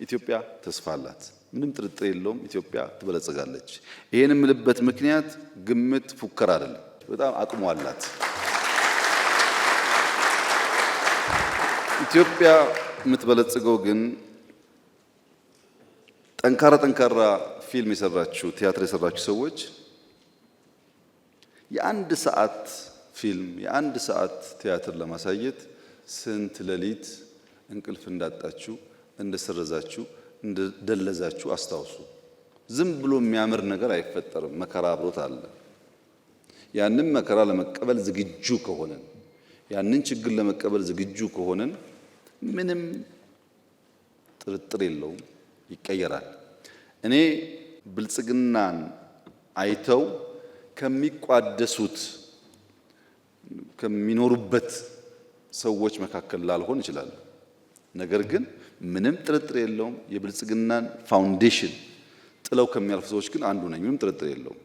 ኢትዮጵያ ተስፋ አላት። ምንም ጥርጥር የለውም። ኢትዮጵያ ትበለጽጋለች። ይሄን የምልበት ምክንያት ግምት፣ ፉከራ አይደለም። በጣም አቅሟ አላት። ኢትዮጵያ የምትበለጽገው ግን ጠንካራ ፊልም የሰራችሁ ቲያትር የሰራችሁ ሰዎች የአንድ ሰዓት ፊልም የአንድ ሰዓት ቲያትር ለማሳየት ስንት ሌሊት እንቅልፍ እንዳጣችሁ እንደሰረዛችሁ እንደደለዛችሁ አስታውሱ። ዝም ብሎ የሚያምር ነገር አይፈጠርም። መከራ አብሮት አለ። ያንን መከራ ለመቀበል ዝግጁ ከሆነን ያንን ችግር ለመቀበል ዝግጁ ከሆነን ምንም ጥርጥር የለውም ይቀየራል። እኔ ብልጽግናን አይተው ከሚቋደሱት ከሚኖሩበት ሰዎች መካከል ላልሆን ይችላል። ነገር ግን ምንም ጥርጥር የለውም የብልጽግናን ፋውንዴሽን ጥለው ከሚያልፉ ሰዎች ግን አንዱ ነኝ። ምንም ጥርጥር የለውም።